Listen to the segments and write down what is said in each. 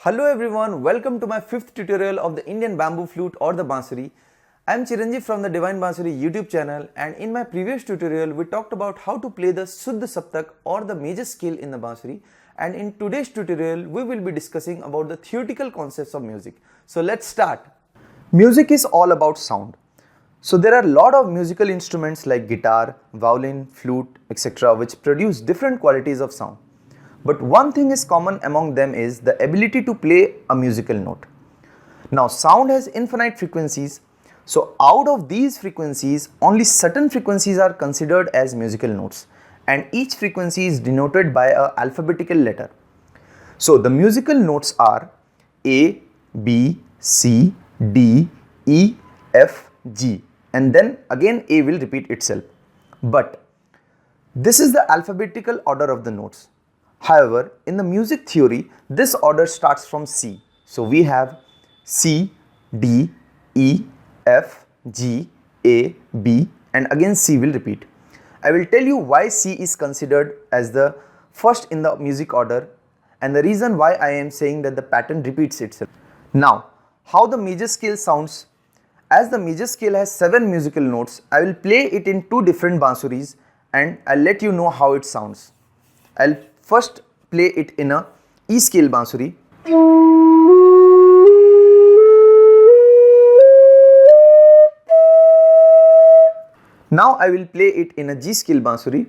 Hello everyone, welcome to my 5th tutorial of the Indian bamboo flute or the Bansuri. I am Chiranjeev from the Divine Bansuri YouTube channel, and in my previous tutorial we talked about how to play the Shuddha Saptak or the major scale in the Bansuri, and in today's tutorial we will be discussing about the theoretical concepts of music. So let's start. Music is all about sound. So there are a lot of musical instruments like guitar, violin, flute, etc. which produce different qualities of sound. But one thing is common among them is the ability to play a musical note. Now sound has infinite frequencies, so out of these frequencies only certain frequencies are considered as musical notes, and each frequency is denoted by an alphabetical letter. So the musical notes are A, B, C, D, E, F, G, and then again A will repeat itself. But this is the alphabetical order of the notes. However, in the music theory, this order starts from C. So we have C, D, E, F, G, A, B, and again C will repeat. I will tell you why C is considered as the first in the music order and the reason why I am saying that the pattern repeats itself. Now, how the major scale sounds. As the major scale has 7 musical notes, I will play it in 2 different Bansuris and I'll let you know how it sounds. I'll first play it in a E scale Bansuri. Now I will play it in a G scale Bansuri.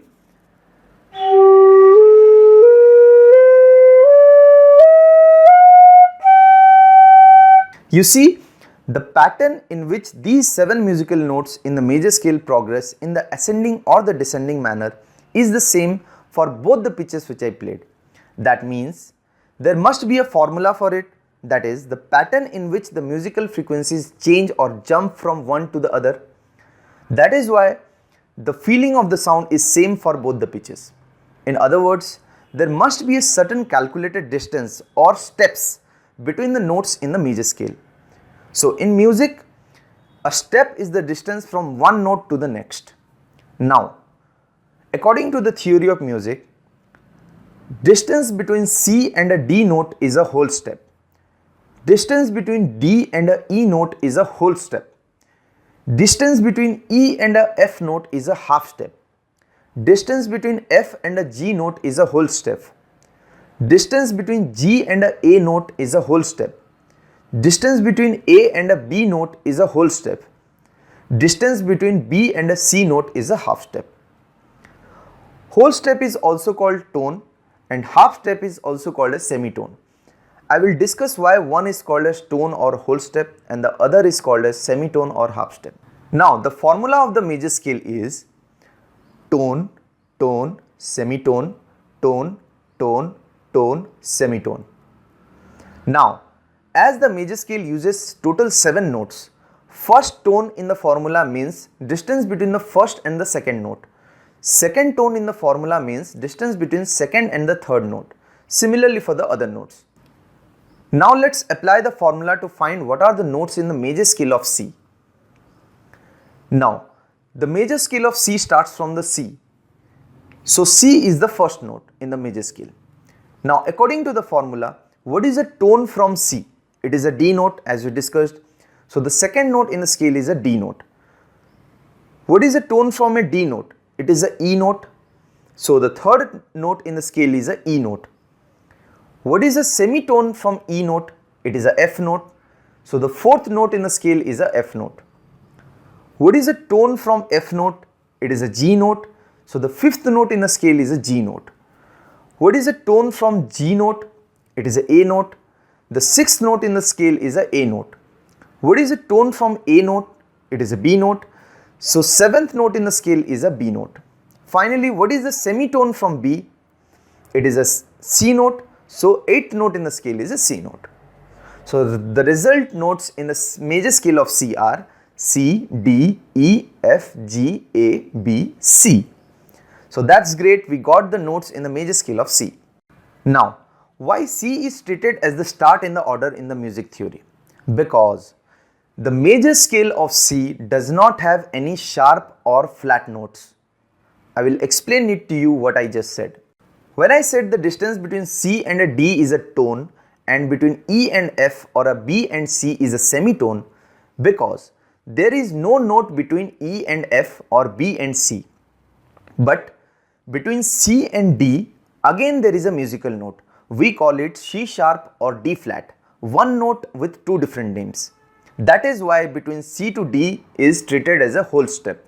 You see, the pattern in which these 7 musical notes in the major scale progress in the ascending or the descending manner is the same for both the pitches which I played. That means there must be a formula for it, that is the pattern in which the musical frequencies change or jump from one to the other. That is why the feeling of the sound is same for both the pitches. In other words, there must be a certain calculated distance or steps between the notes in the major scale. So in music, a step is the distance from one note to the next. Now, according to the theory of music, distance between C and a D note is a whole step. Distance between D and a E note is a whole step. Distance between E and a F note is a half step. Distance between F and a G note is a whole step. Distance between G and a A note is a whole step. Distance between A and a B note is a whole step. Distance between B and a C note is a half step. Whole step is also called tone and half step is also called a semitone. I will discuss why one is called as tone or whole step and the other is called as semitone or half step. Now the formula of the major scale is tone, tone, semitone, tone, tone, tone, semitone. Now, as the major scale uses total 7 notes, first tone in the formula means distance between the first and the second note. Second tone in the formula means distance between second and the third note. Similarly for the other notes. Now let's apply the formula to find what are the notes in the major scale of C. Now, the major scale of C starts from the C. So C is the first note in the major scale. Now according to the formula, what is a tone from C? It is a D note as we discussed. So the second note in the scale is a D note. What is a tone from a D note? It is a E note. So the third note in the scale is a E note. What is a semitone from E note? It is a F note. So the fourth note in the scale is a F note. What is a tone from F note? It is a G note. So the fifth note in the scale is a G note. What is a tone from G note? It is a A note. The sixth note in the scale is a A note. What is a tone from A note? It is a B note. So seventh note in the scale is a B note. Finally, what is the semitone from B? It is a C note. So eighth note in the scale is a C note. So the result notes in the major scale of C are C, D, E, F, G, A, B, C. So that's great, we got the notes in the major scale of C. Now, why C is treated as the start in the order in the music theory? Because the major scale of C does not have any sharp or flat notes. I will explain it to you what I just said. When I said the distance between C and a D is a tone and between E and F or a B and C is a semitone because there is no note between E and F or B and C. But between C and D, again there is a musical note. We call it C sharp or D flat, one note with two different names. That is why between C to D is treated as a whole step.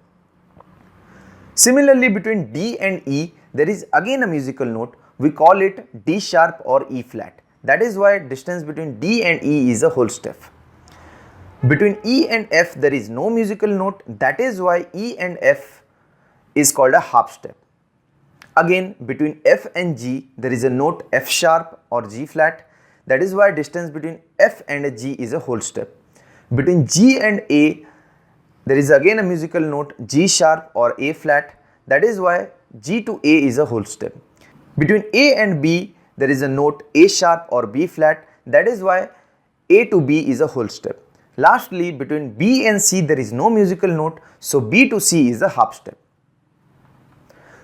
Similarly, between D and E, there is again a musical note. We call it D sharp or E flat. That is why distance between D and E is a whole step. Between E and F, there is no musical note. That is why E and F is called a half step. Again, between F and G, there is a note F sharp or G flat. That is why distance between F and G is a whole step. Between G and A, there is again a musical note G sharp or A flat. That is why G to A is a whole step. Between A and B, there is a note A sharp or B flat. That is why A to B is a whole step. Lastly, between B and C, there is no musical note. So B to C is a half step.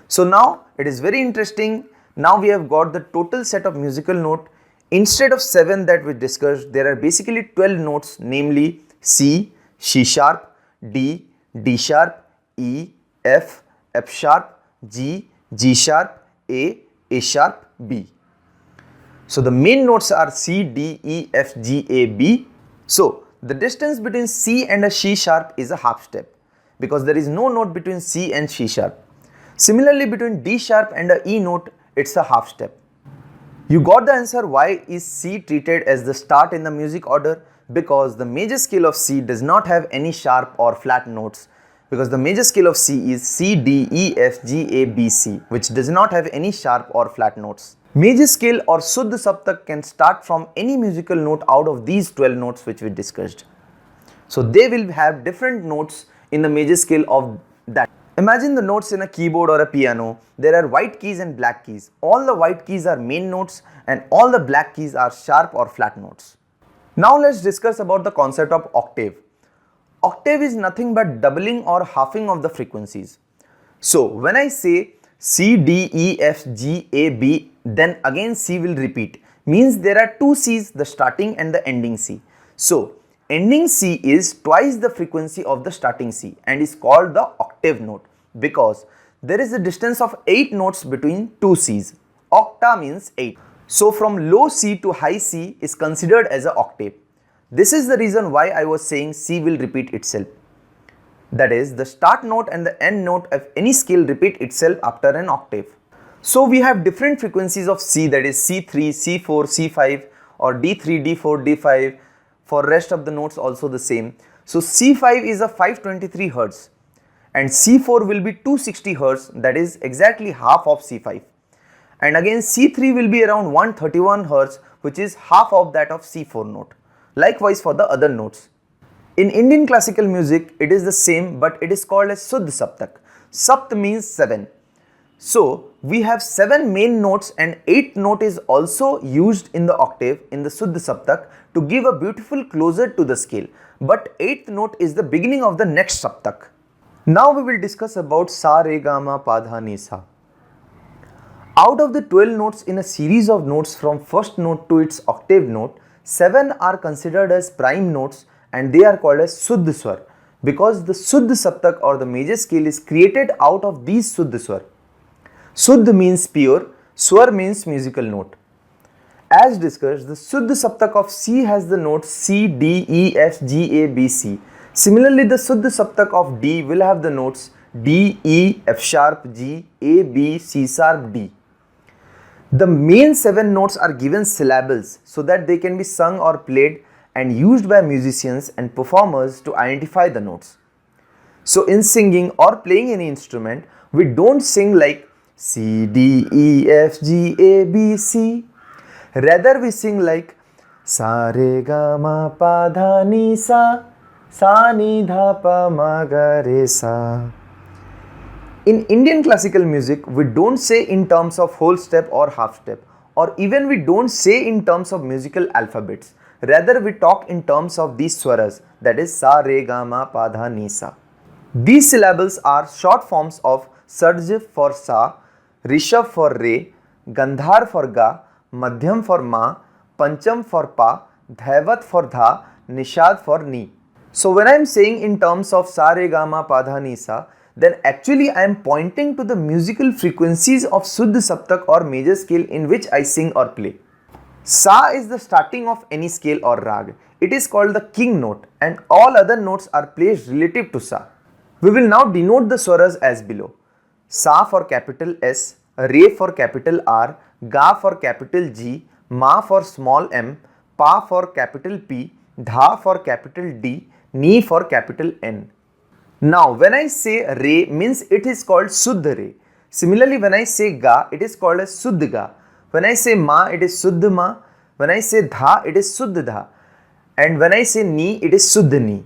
So now it is very interesting. Now we have got the total set of musical note. Instead of 7 that we discussed, there are basically 12 notes, namely C, C sharp, D, D sharp, E, F, F sharp, G, G sharp, A sharp, B. So the main notes are C, D, E, F, G, A, B. So the distance between C and a C sharp is a half step because there is no note between C and C sharp. Similarly, between D sharp and a E note, it's a half step. You got the answer why is C treated as the start in the music order, because the major scale of C does not have any sharp or flat notes, because the major scale of C is C, D, E, F, G, A, B, C, which does not have any sharp or flat notes. Major scale or Shuddha Saptak can start from any musical note out of these 12 notes which we discussed. So they will have different notes in the major scale of that. Imagine the notes in a keyboard or a piano. There are white keys and black keys. All the white keys are main notes and all the black keys are sharp or flat notes. Now let's discuss about the concept of octave. Octave is nothing but doubling or halving of the frequencies. So when I say C, D, E, F, G, A, B, then again C will repeat. Means there are two C's, the starting and the ending C. So ending C is twice the frequency of the starting C and is called the octave note because there is a distance of 8 notes between two C's. Octa means 8. So from low C to high C is considered as an octave. This is the reason why I was saying C will repeat itself. That is, the start note and the end note of any scale repeat itself after an octave. So we have different frequencies of C, that is C3, C4, C5 or D3, D4, D5. For rest of the notes also the same. So C5 is a 523 Hz and C4 will be 260 Hz, that is exactly half of C5. And again C3 will be around 131 Hz, which is half of that of C4 note. Likewise for the other notes. In Indian classical music, it is the same, but it is called as Shuddha Saptak. Sapt means 7. So we have 7 main notes and 8th note is also used in the octave in the Shuddha Saptak to give a beautiful closure to the scale. But 8th note is the beginning of the next Saptak. Now we will discuss about Sa, Re, Ga, Ma, Pa, Dha, Ni, Sa. Out of the 12 notes in a series of notes from first note to its octave note, 7 are considered as prime notes and they are called as Shuddha Swar because the Shuddha Saptak or the major scale is created out of these Shuddha Swar. Shuddha means pure, Swar means musical note. As discussed, the Shuddha Saptak of C has the notes C, D, E, F, G, A, B, C. Similarly, the Shuddha Saptak of D will have the notes D, E, F sharp, G, A, B, C sharp, D. The main 7 notes are given syllables so that they can be sung or played and used by musicians and performers to identify the notes. So in singing or playing any instrument, we don't sing like C, D, E, F, G, A, B, C. Rather we sing like Sa, Re, Ga, Ma, Pa, Dha, Ni, Sa, Sa, Ni, Dha, Pa, Ma, Ga, Re, Sa. In Indian classical music, we don't say in terms of whole step or half step, or even we don't say in terms of musical alphabets. Rather, we talk in terms of these swaras, that is Sa, Re, Ga, Ma, Pa, Dha, Ni, Sa. These syllables are short forms of Sarj for Sa, Rishabh for Re, Gandhar for Ga, Madhyam for Ma, Pancham for Pa, Dhaivat for Dha, Nishad for Ni. So when I am saying in terms of Sa Re Ga Ma Pa Dha Ni Sa, then actually I am pointing to the musical frequencies of Suddha Saptak or major scale in which I sing or play. Sa is the starting of any scale or rag. It is called the king note and all other notes are placed relative to Sa. We will now denote the swaras as below. Sa for capital S, Re for capital R, Ga for capital G, Ma for small m, Pa for capital P, Dha for capital D, Ni for capital N. Now when I say Re means it is called Suddha Re. Similarly when I say Ga it is called as Suddha Ga. When I say Ma it is Suddha Ma. When I say Dha it is Suddha Dha. And when I say Ni it is Suddha Ni.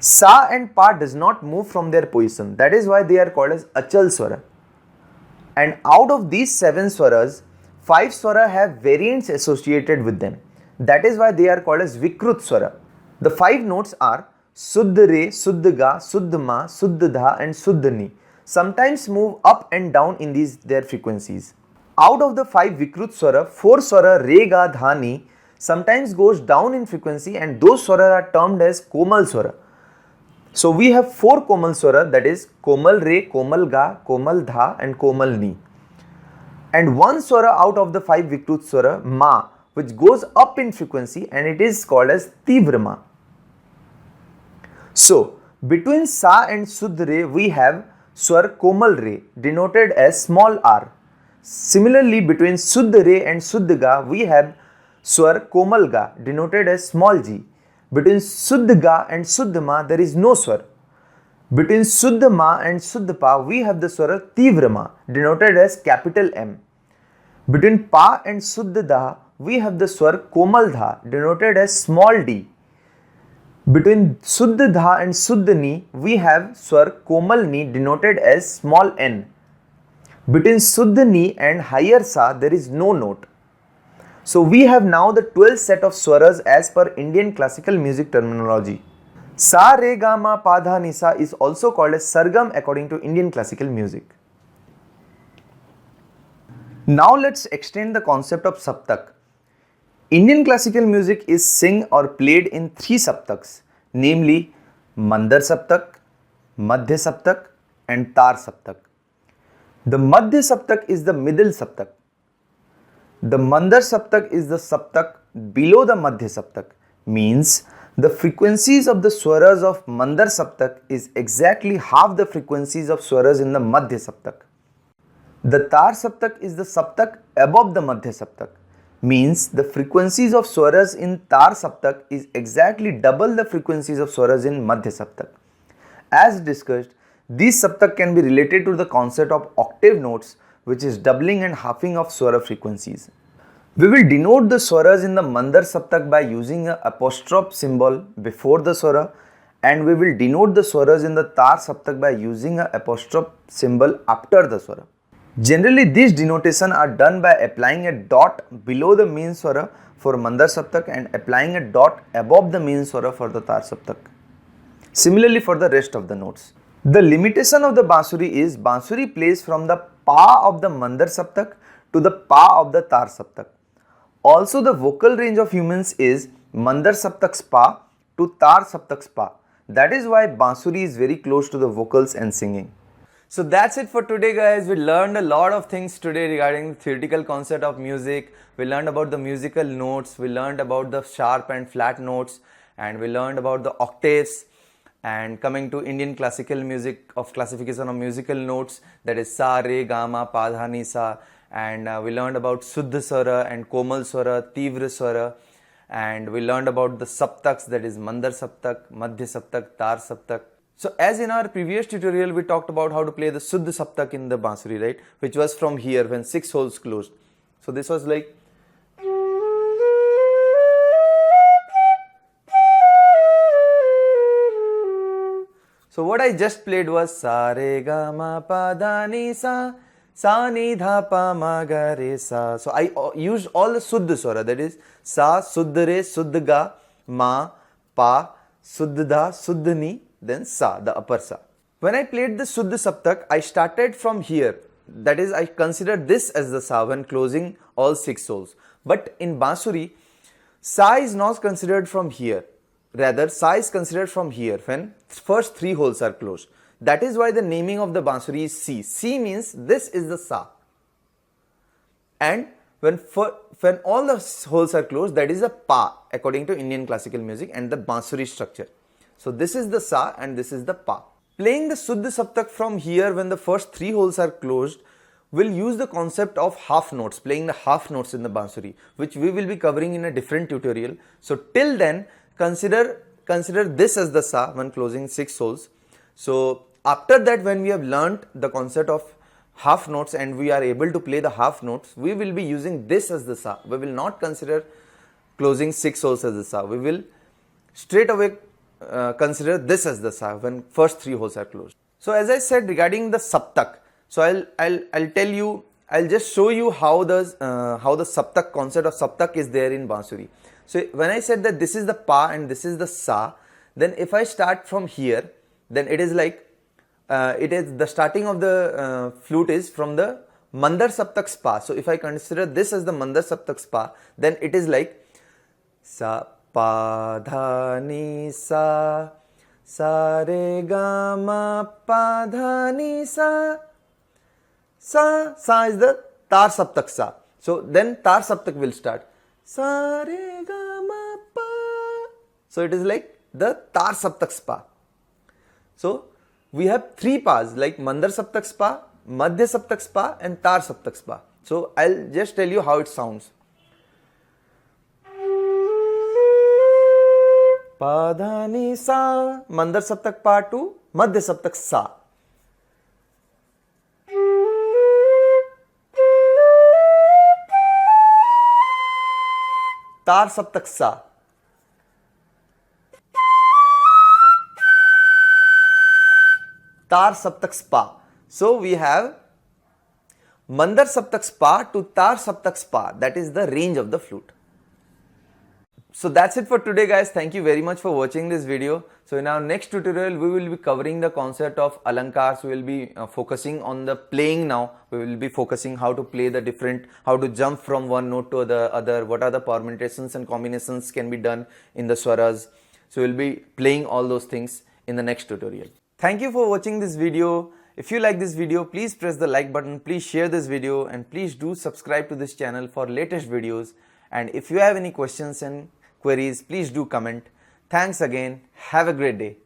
Sa and Pa does not move from their position. That is why they are called as Achal Swara. And out of these 7 swaras, 5 swara have variants associated with them. That is why they are called as Vikrut Swara. The 5 notes are Suddha Re, Suddha Ga, Suddha Ma, Suddha Dha and Suddha Ni. Sometimes move up and down in their frequencies. Out of the 5 Vikrut Swara, 4 swara Re, Ga, Dha, Ni sometimes goes down in frequency and those swaras are termed as Komal Swara. So we have 4 Komal Swara, that is Komal Re, Komal Ga, Komal Dha and Komal Ni. And 1 swara out of the 5 Vikrut Swara, Ma, which goes up in frequency and it is called as Tivra Ma. So between Sa and Suddha Re we have Swar Komal Re denoted as small r. Similarly between Suddha Re and Suddha Ga we have Swar Komal Ga denoted as small g. Between Suddha Ga and Suddha Ma there is no swar. Between Suddha Ma and Suddha Pa we have the swara Tivra Ma denoted as capital M. Between Pa and Suddha Dha we have the swar Komal Dha denoted as small d. Between Suddha Dha and Suddha Ni we have swar Komal Ni denoted as small n. Between Suddha Ni and higher Sa there is no note. So we have now the 12th set of swaras as per Indian classical music terminology. Sa Re Ga Ma Pa Dha Ni Sa is also called as Sargam according to Indian classical music. Now let's extend the concept of Saptak. Indian classical music is sung or played in 3 Saptaks, namely Mandar Saptak, Madhya Saptak and Tar Saptak. The Madhya Saptak is the middle Saptak. The Mandar Saptak is the Saptak below the Madhya Saptak, means the frequencies of the swaras of Mandar Saptak is exactly half the frequencies of swaras in the Madhya Saptak. The Tar Saptak is the Saptak above the Madhya Saptak, means the frequencies of swaras in Tar Saptak is exactly double the frequencies of swaras in Madhya Saptak. As discussed, these Saptak can be related to the concept of octave notes, which is doubling and halving of swara frequencies. We will denote the swaras in the Mandar Saptak by using an apostrophe symbol before the swara, and we will denote the swaras in the Tar Saptak by using an apostrophe symbol after the swara. Generally, these denotation are done by applying a dot below the main swara for Mandar Saptak and applying a dot above the main swara for the Tar Saptak. Similarly for the rest of the notes. The limitation of the Bansuri is Bansuri plays from the Pa of the Mandar Saptak to the Pa of the Tar Saptak. Also the vocal range of humans is Mandar Saptak's Pa to Tar Saptak's Pa. That is why Bansuri is very close to the vocals and singing. So that's it for today guys. We learned a lot of things today regarding the theoretical concept of music. We learned about the musical notes, we learned about the sharp and flat notes, and we learned about the octaves. And coming to Indian classical music of classification of musical notes, that is Sa, Re, Ga, Ma, Pa, Dha, Ni, Sa. And we learned about Suddha Swara and Komal Swara, Tivra Swara. And we learned about the Saptaks, that is Mandar Saptak, Madhya Saptak, Tar Saptak. So as in our previous tutorial, we talked about how to play the Suddha Saptak in the Bansuri, right? Which was from here when 6 holes closed. So this was like... So what I just played was Sa Re Ga Ma Pa Dha Ni Sa, Sa Ni Dha Pa Ma Ga Re Sa. So I used all the Suddha Swara, that is Sa, Suddha Re, Suddha Ga, Ma, Pa, Suddha Dha, Suddha Ni, then Sa, the upper Sa. When I played the Suddha Saptak, I started from here. That is, I considered this as the Sa when closing all 6 holes. But in Bansuri, sa is not considered from here. Rather, sa is considered from here when first 3 holes are closed. That is why the naming of the Bansuri is C. C means this is the sa. And when all the holes are closed, that is a pa according to Indian classical music and the Bansuri structure. So this is the sa and this is the pa. Playing the Suddha Saptak from here when the first 3 holes are closed will use the concept of half notes, playing the half notes in the Bansuri, which we will be covering in a different tutorial. So till then, consider this as the sa when closing 6 holes. So after that, when we have learnt the concept of half notes and we are able to play the half notes, we will be using this as the sa. We will not consider closing 6 holes as the sa. We will straight away consider this as the sa when first 3 holes are closed. So as I said regarding the Saptak, so I'll tell you, I'll just show you how the Saptak concept of Saptak is there in Bansuri. So when I said that this is the pa and this is the sa, then if I start from here, then it is like it is the starting of the flute is from the Mandar Saptak spa. So if I consider this as the Mandar Saptak spa, then it is like sa pa dha ni sa re ga ma pa dha ni sa. Sa is the tar saptak sa. So then tar saptak will start. Sa re ga ma pa. So it is like the tar saptak spa. So we have 3 pas like Mandar Saptak spa, Madhya Saptak spa and Tar Saptak spa. So I'll just tell you how it sounds. Pa dha ni sa, Mandar Saptak pa to Madhya Saptak sa. Tar Saptak sa. Tar Saptak spa. So we have Mandar Saptak spa to Tar Saptak spa. That is the range of the flute. So that's it for today, guys. Thank you very much for watching this video. So in our next tutorial, we will be covering the concept of alankars. We will be focusing on the playing now. We will be focusing how to play the different, how to jump from one note to the other, what are the permutations and combinations can be done in the swaras. So we'll be playing all those things in the next tutorial. Thank you for watching this video. If you like this video, please press the like button, please share this video and please do subscribe to this channel for latest videos. And if you have any questions and queries, please do comment. Thanks again. Have a great day.